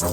Right.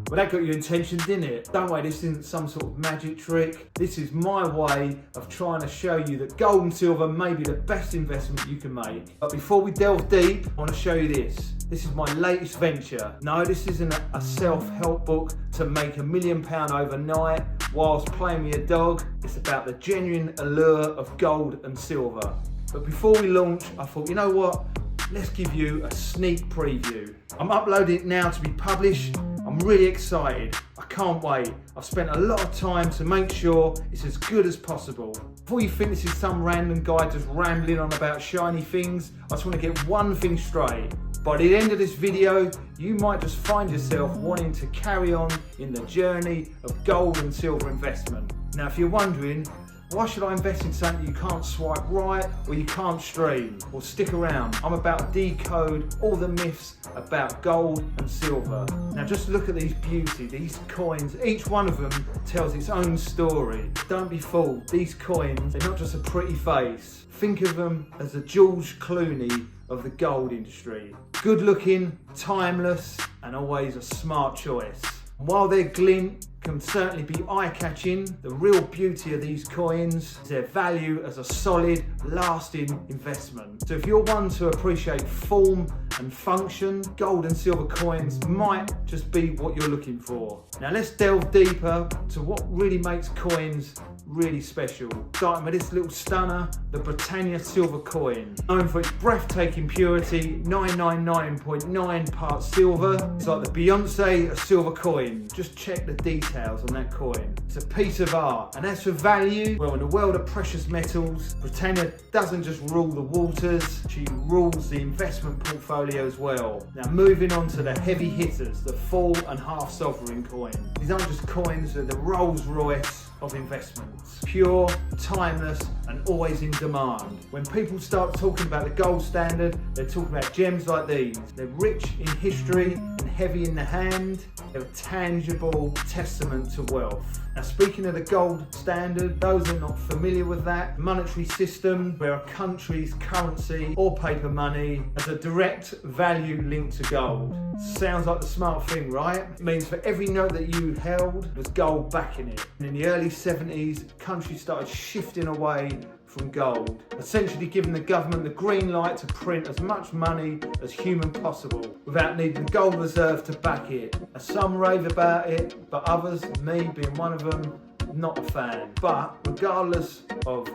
Well, that got your attention, didn't it? Don't worry, this isn't some sort of magic trick. This is my way of trying to show you that gold and silver may be the best investment you can make. But before we delve deep, I want to show you this. This is my latest venture. No, this isn't a self-help book to make £1 million overnight whilst playing with your dog. It's about the genuine allure of gold and silver. But before we launch, I thought, you know what? Let's give you a sneak preview. I'm uploading it now to be published. I'm really excited. I can't wait. I've spent a lot of time to make sure it's as good as possible. Before you think this is some random guy just rambling on about shiny things, I just want to get one thing straight. By the end of this video, you might just find yourself wanting to carry on in the journey of gold and silver investment. Now, if you're wondering, why should I invest in something you can't swipe right or you can't stream? Well, stick around. I'm about to decode all the myths about gold and silver. Now just look at these beauty, these coins. Each one of them tells its own story. Don't be fooled. These coins, they're not just a pretty face. Think of them as the George Clooney of the gold industry. Good looking, timeless, and always a smart choice. While their glint can certainly be eye-catching, the real beauty of these coins is their value as a solid, lasting investment. So if you're one to appreciate form and function, gold and silver coins might just be what you're looking for. Now let's delve deeper to what really makes coins really special. Starting with this little stunner, the Britannia silver coin. Known for its breathtaking purity, 999.9 parts silver. It's like the Beyonce of silver coin. Just check the details on that coin. It's a piece of art. And as for value, well, in the world of precious metals, Britannia doesn't just rule the waters, she rules the investment portfolio as well. Now moving on to the heavy hitters, the full and half sovereign coin. These aren't just coins, they're the Rolls Royce of investments. Pure, timeless, and always in demand. When people start talking about the gold standard, they're talking about gems like these. They're rich in history and heavy in the hand. They're a tangible testament to wealth. Now speaking of the gold standard, those who are not familiar with that, monetary system where a country's currency or paper money has a direct value linked to gold. Sounds like the smart thing, right? It means for every note that you held, there's gold backing it. And in the early 70s, countries started shifting away from gold, essentially giving the government the green light to print as much money as human possible without needing the gold reserve to back it. Now, some rave about it, but others, me being one of them, not a fan. But regardless of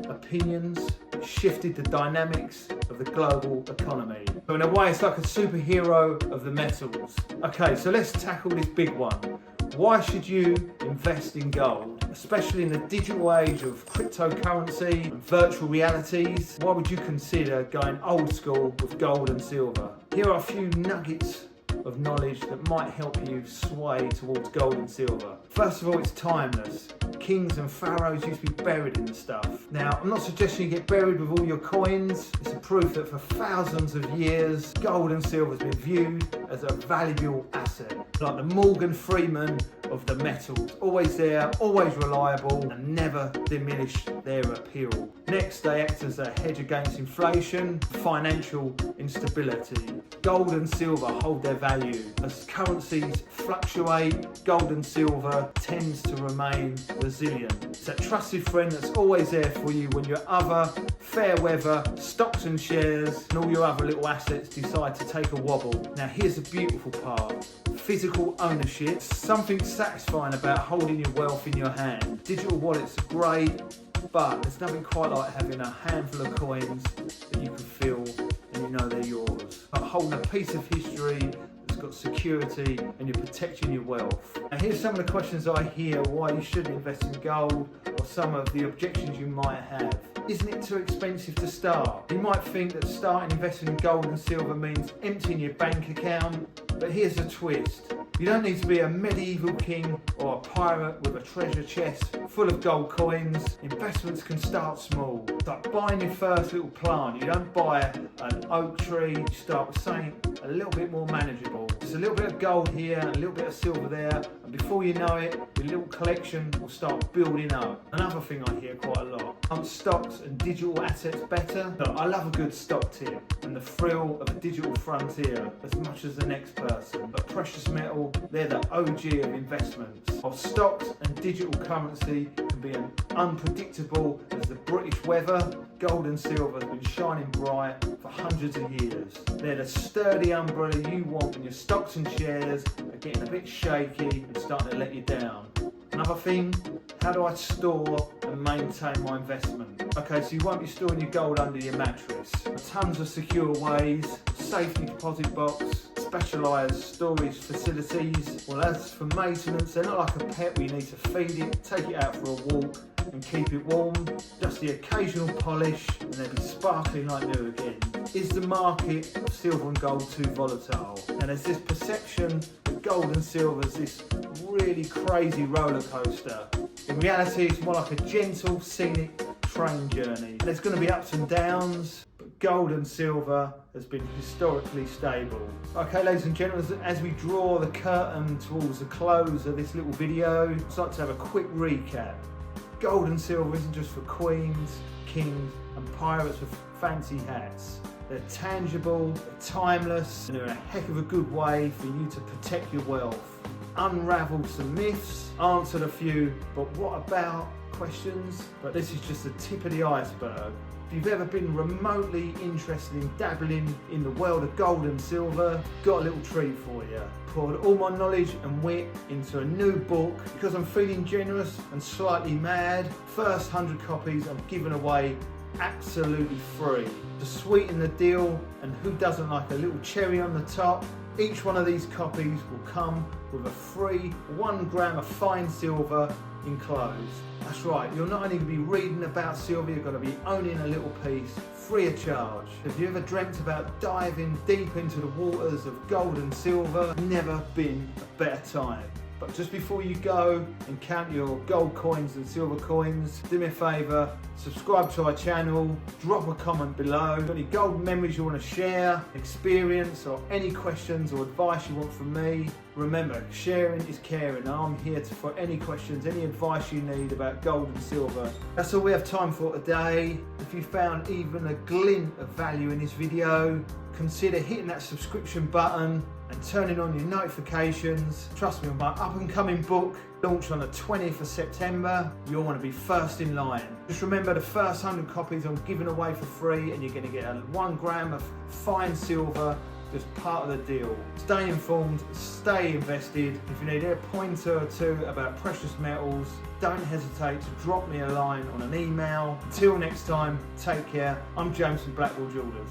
opinions, it shifted the dynamics of the global economy. So in a way, it's like a superhero of the metals. Okay, so let's tackle this big one. Why should you invest in gold? Especially in the digital age of cryptocurrency and virtual realities, why would you consider going old school with gold and silver? Here are a few nuggets of knowledge that might help you sway towards gold and silver. First of all, it's timeless. Kings and pharaohs used to be buried in the stuff. Now, I'm not suggesting you get buried with all your coins. It's a proof that for thousands of years, gold and silver has been viewed as a valuable asset. Like the Morgan Freeman of the metals. Always there, always reliable, and never diminish their appeal. Next, they act as a hedge against inflation, financial instability. Gold and silver hold their value. As currencies fluctuate, gold and silver tends to remain resilient. It's a trusted friend that's always there for you when your other fair weather stocks and shares and all your other little assets decide to take a wobble. Now here's the beautiful part. Physical ownership. Something satisfying about holding your wealth in your hand. Digital wallets are great, but there's nothing quite like having a handful of coins that you can feel and you know they're yours. But holding a piece of history that's got security and you're protecting your wealth. Now here's some of the questions I hear why you shouldn't invest in gold, or some of the objections you might have. Isn't it too expensive to start? You might think that starting investing in gold and silver means emptying your bank account, but here's the twist. You don't need to be a medieval king or a pirate with a treasure chest full of gold coins. Investments can start small. It's like buying your first little plant. You don't buy an oak tree, you start with something a little bit more manageable. Just a little bit of gold here and a little bit of silver there, and And before you know it, your little collection will start building up. Another thing I hear quite a lot, aren't stocks and digital assets better? Look, I love a good stock tip and the thrill of a digital frontier as much as the next person. But precious metal, they're the OG of investments. While stocks and digital currency can be as unpredictable as the British weather, gold and silver have been shining bright for hundreds of years. They're the sturdy umbrella you want when your stocks and shares are getting a bit shaky and starting to let you down. Another thing, how do I store and maintain my investment? Okay, so you won't be storing your gold under your mattress. Tons of secure ways, safety deposit box, specialised storage facilities. Well, as for maintenance, they're not like a pet where you need to feed it, take it out for a walk and keep it warm. Just the occasional polish and they'll be sparkling like new again. Is the market of silver and gold too volatile? And there's this perception that gold and silver is this really crazy roller coaster. In reality, it's more like a gentle, scenic train journey. There's going to be ups and downs, but gold and silver has been historically stable. Okay, ladies and gentlemen, as we draw the curtain towards the close of this little video, I'd like to have a quick recap. Gold and silver isn't just for queens, kings and pirates with fancy hats. They're tangible, they're timeless, and they're a heck of a good way for you to protect your wealth. Unravel some myths, answered a few but what about questions, but this is just the tip of the iceberg. If you've ever been remotely interested in dabbling in the world of gold and silver, got a little treat for you. Poured all my knowledge and wit into a new book. Because I'm feeling generous and slightly mad, first 100 copies I'm giving away absolutely free. To sweeten the deal, and who doesn't like a little cherry on the top, each one of these copies will come with a free 1 gram of fine silver enclosed. That's right, you're not only going to be reading about silver, you're going to be owning a little piece free of charge. Have you ever dreamt about diving deep into the waters of gold and silver? Never been a better time. But just before you go and count your gold coins and silver coins, do me a favour, subscribe to our channel, drop a comment below. Got any gold memories you want to share, experience, or any questions or advice you want from me? Remember, sharing is caring. I'm here for any questions, any advice you need about gold and silver. That's all we have time for today. If you found even a glint of value in this video, consider hitting that subscription button and turning on your notifications. Trust me, on my up and coming book, launched on the 20th of September, you'll want to be first in line. Just remember, the first 100 copies I'm giving away for free, and you're going to get a 1 gram of fine silver, just part of the deal. Stay informed, stay invested. If you need a pointer or two about precious metals, don't hesitate to drop me a line on an email. Until next time, take care. I'm James from Blackwell Jewellers.